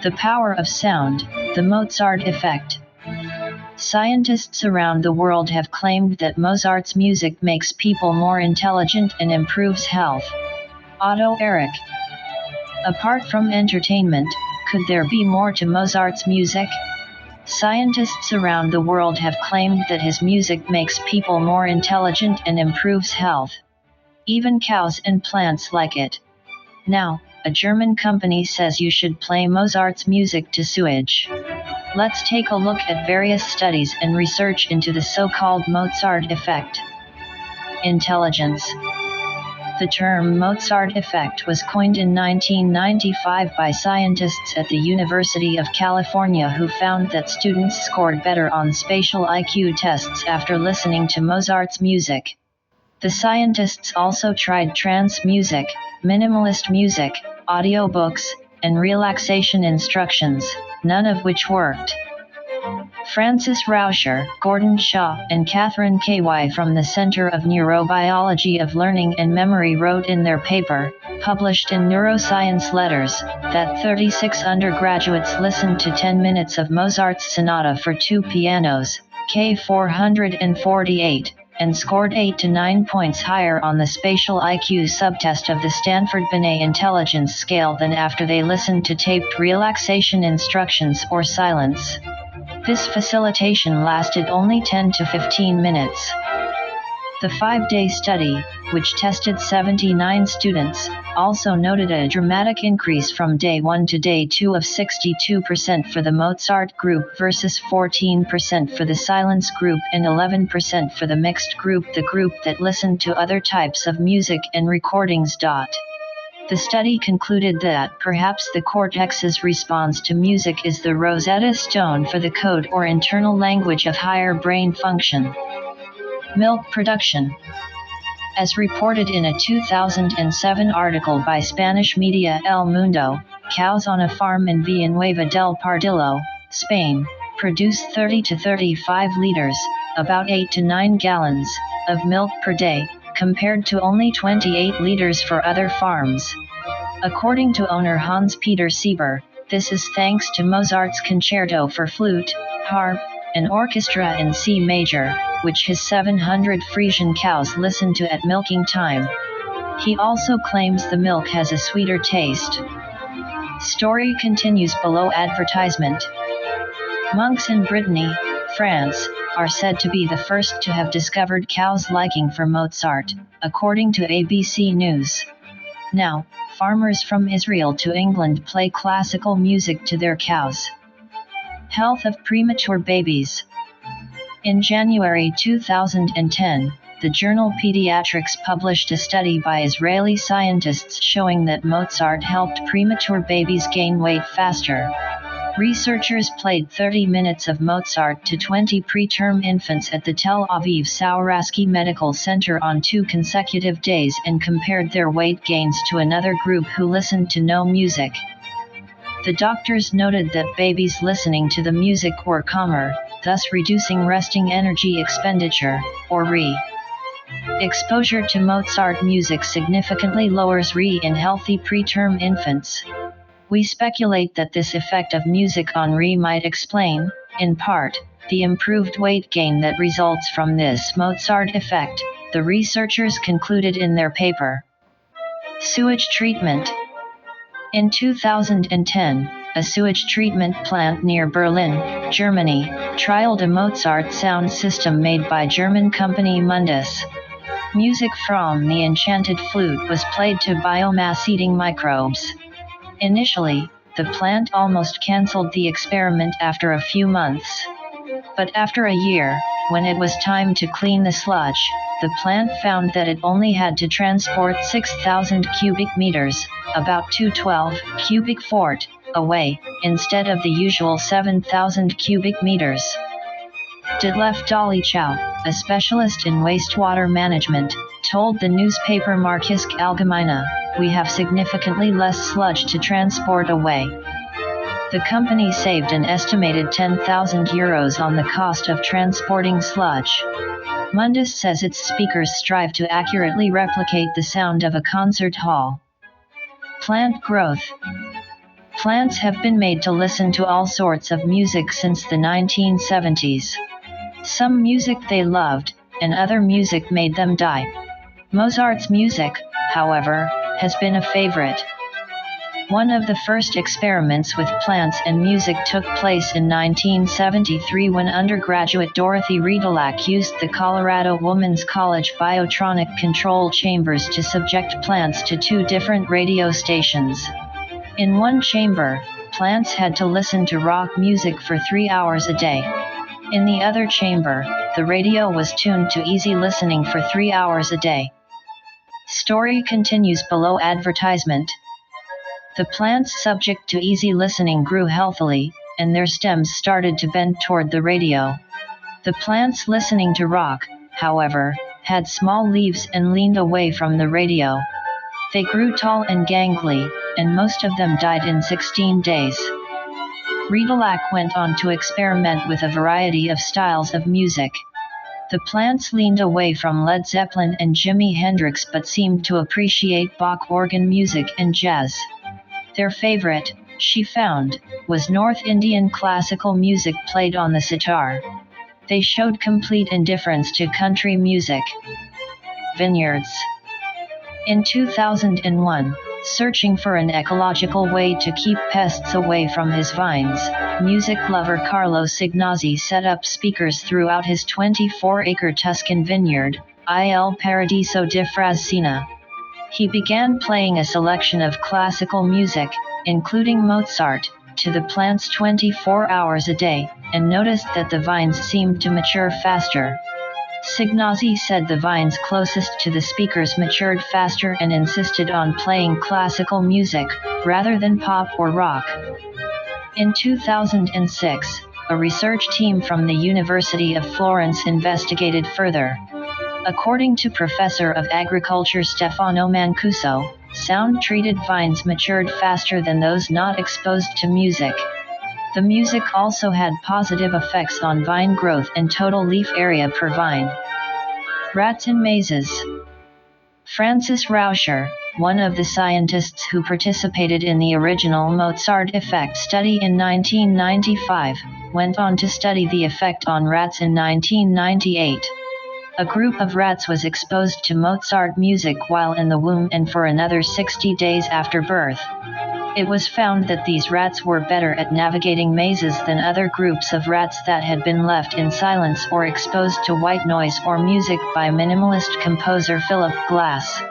The power of sound, the Mozart effect. Scientists around the world have claimed that Mozart's music makes people more intelligent and improves health. Otto Erich. Apart from entertainment, could there be more to Mozart's music? Scientists around the world have claimed that his music makes people more intelligent and improves health. Even cows and plants like it. Now, a German company says you should play Mozart's music to sewage. Let's take a look at various studies and research into the so-called Mozart effect. Intelligence. The term Mozart effect was coined in 1995 by scientists at the University of California who found that students scored better on spatial IQ tests after listening to Mozart's music. The scientists also tried trance music, minimalist music, audiobooks, and relaxation instructions, none of which worked. Francis Rauscher, Gordon Shaw, and Catherine Ky from the Center of Neurobiology of Learning and Memory wrote in their paper, published in Neuroscience Letters, that 36 undergraduates listened to 10 minutes of Mozart's Sonata for two pianos, K448, and scored 8 to 9 points higher on the spatial IQ subtest of the Stanford Binet Intelligence Scale than after they listened to taped relaxation instructions or silence. This facilitation lasted only 10 to 15 minutes. The 5-day study, which tested 79 students, also noted a dramatic increase from day 1 to day 2 of 62% for the Mozart group versus 14% for the silence group and 11% for the mixed group, the group that listened to other types of music and recordings. The study concluded that perhaps the cortex's response to music is the Rosetta Stone for the code or internal language of higher brain function. Milk production. As reported in a 2007 article by Spanish media El Mundo, cows on a farm in Villanueva del Pardillo, Spain, produce 30 to 35 liters, about 8 to 9 gallons, of milk per day, compared to only 28 liters for other farms. According to owner Hans-Peter Sieber, this is thanks to Mozart's concerto for flute, harp, and orchestra in C major, which his 700 Frisian cows listen to at milking time. He also claims the milk has a sweeter taste. Story continues below advertisement. Monks in Brittany, France, are said to be the first to have discovered cows' liking for Mozart, according to ABC News. Now, farmers from Israel to England play classical music to their cows. Health of premature babies. In January 2010, the journal Pediatrics published a study by Israeli scientists showing that Mozart helped premature babies gain weight faster. Researchers played 30 minutes of Mozart to 20 preterm infants at the Tel Aviv Sourasky Medical Center on 2 consecutive days and compared their weight gains to another group who listened to no music. The doctors noted that babies listening to the music were calmer, thus reducing resting energy expenditure, or RE. Exposure to Mozart music significantly lowers RE in healthy preterm infants. We speculate that this effect of music on RE might explain, in part, the improved weight gain that results from this Mozart effect, the researchers concluded in their paper. Sewage treatment. In 2010, a sewage treatment plant near Berlin, Germany, trialed a Mozart sound system made by German company Mundus. Music from the Enchanted Flute was played to biomass-eating microbes. Initially, the plant almost cancelled the experiment after a few months. But after a year, when it was time to clean the sludge, the plant found that it only had to transport 6,000 cubic meters, about 212 cubic fort, away, instead of the usual 7,000 cubic meters. Detlef Dolichow, a specialist in wastewater management, told the newspaper Markisk Allgemeine, "We have significantly less sludge to transport away." The company saved an estimated €10,000 on the cost of transporting sludge. Mundus says its speakers strive to accurately replicate the sound of a concert hall. Plant growth. Plants have been made to listen to all sorts of music since the 1970s. Some music they loved, and other music made them die. Mozart's music, however, has been a favorite. One of the first experiments with plants and music took place in 1973 when undergraduate Dorothy Riedelack used the Colorado Women's College biotronic control chambers to subject plants to two different radio stations. In one chamber, plants had to listen to rock music for 3 hours a day. In the other chamber, the radio was tuned to easy listening for 3 hours a day. Story continues below advertisement. The plants subject to easy listening grew healthily, and their stems started to bend toward the radio. The plants listening to rock, however, had small leaves and leaned away from the radio. They grew tall and gangly, and most of them died in 16 days. Riedelack went on to experiment with a variety of styles of music. The plants leaned away from Led Zeppelin and Jimi Hendrix but seemed to appreciate Bach organ music and jazz. Their favorite, she found, was North Indian classical music played on the sitar. They showed complete indifference to country music. Vineyards. In 2001, searching for an ecological way to keep pests away from his vines, music lover Carlo Signazzi set up speakers throughout his 24-acre Tuscan vineyard, Il Paradiso di Frassina. He began playing a selection of classical music, including Mozart, to the plants 24 hours a day, and noticed that the vines seemed to mature faster. Signazzi said the vines closest to the speakers matured faster and insisted on playing classical music, rather than pop or rock. In 2006, a research team from the University of Florence investigated further. According to Professor of Agriculture Stefano Mancuso, sound-treated vines matured faster than those not exposed to music. The music also had positive effects on vine growth and total leaf area per vine. Rats in mazes. Francis Rauscher, one of the scientists who participated in the original Mozart effect study in 1995, went on to study the effect on rats in 1998. A group of rats was exposed to Mozart music while in the womb and for another 60 days after birth. It was found that these rats were better at navigating mazes than other groups of rats that had been left in silence or exposed to white noise or music by minimalist composer Philip Glass.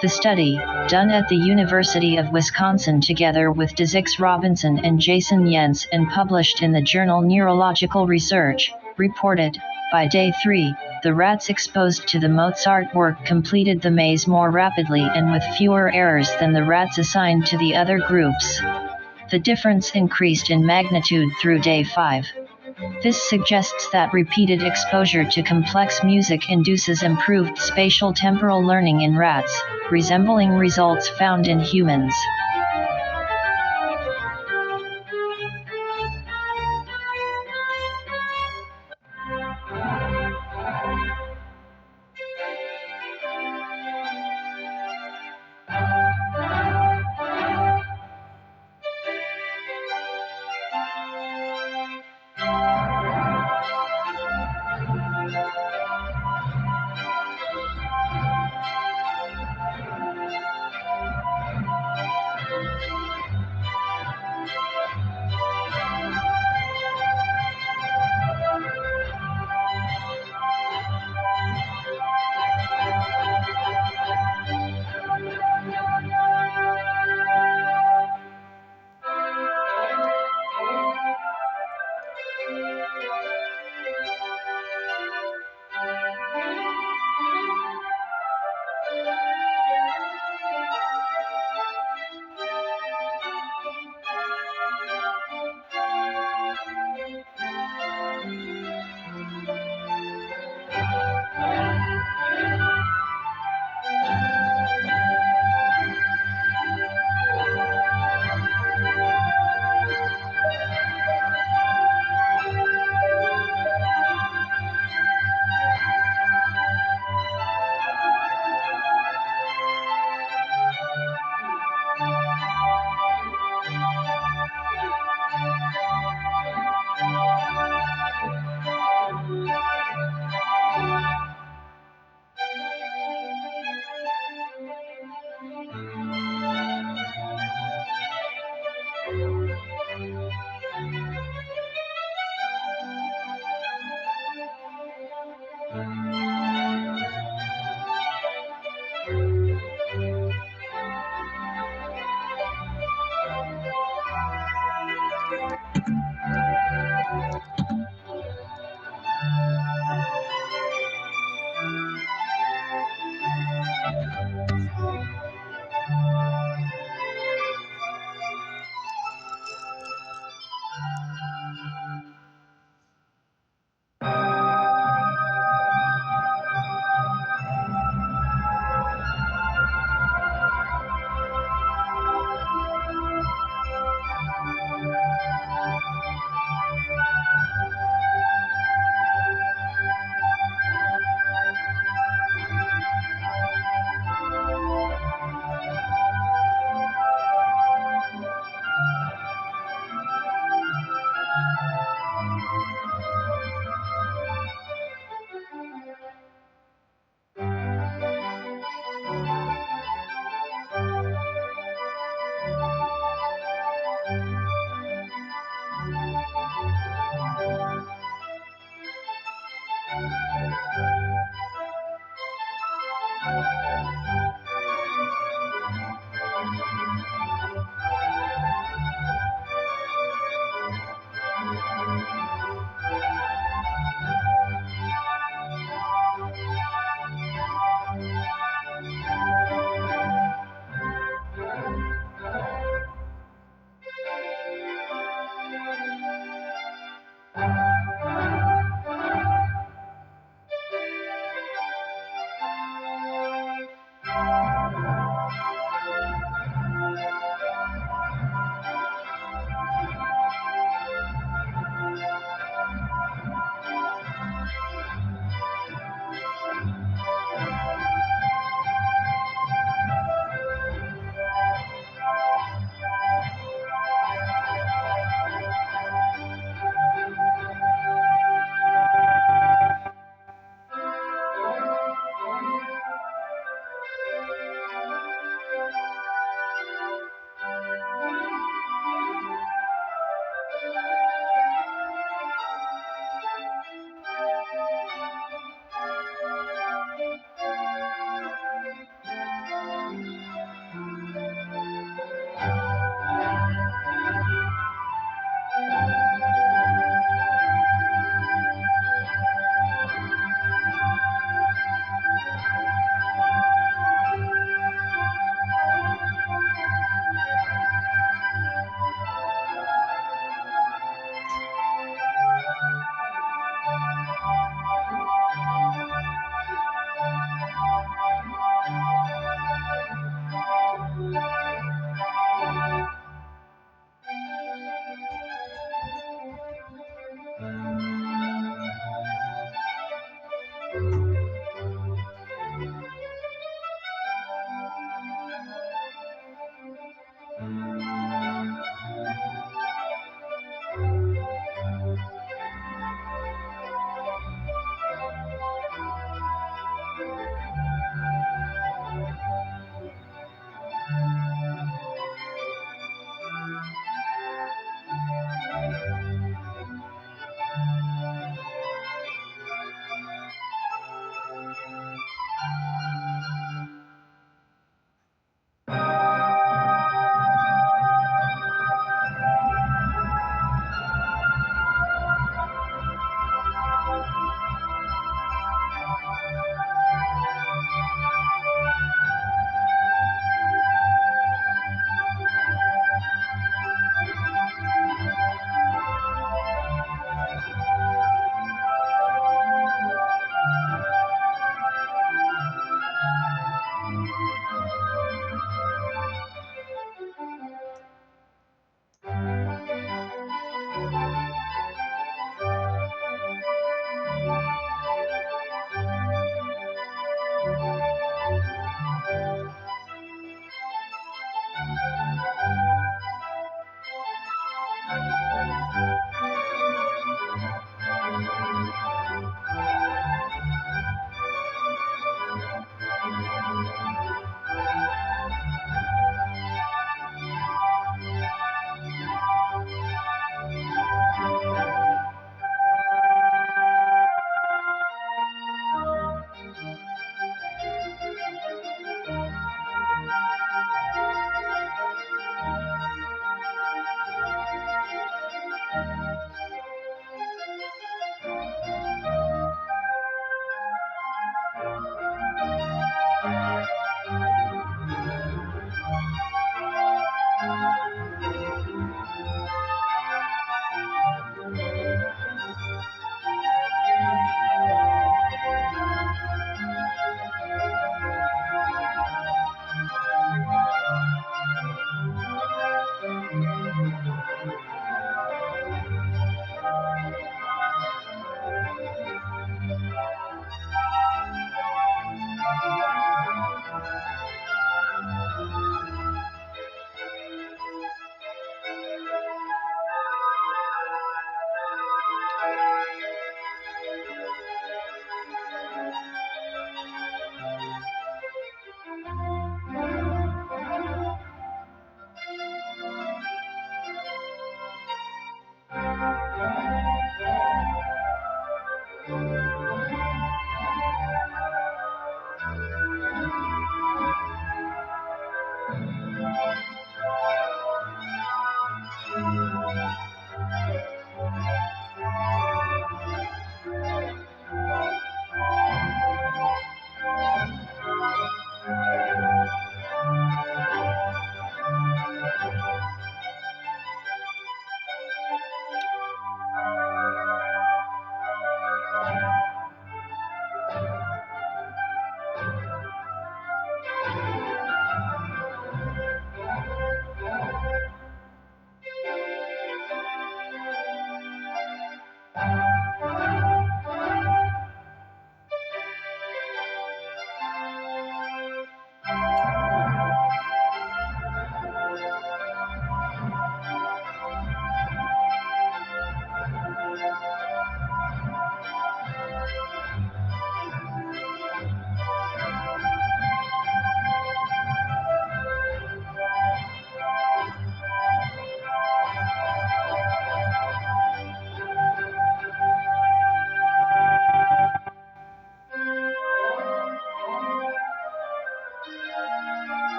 The study, done at the University of Wisconsin together with Dizix Robinson and Jason Yentz and published in the journal Neurological Research, reported, by day 3, the rats exposed to the Mozart work completed the maze more rapidly and with fewer errors than the rats assigned to the other groups. The difference increased in magnitude through day 5. This suggests that repeated exposure to complex music induces improved spatial temporal learning in rats, resembling results found in humans.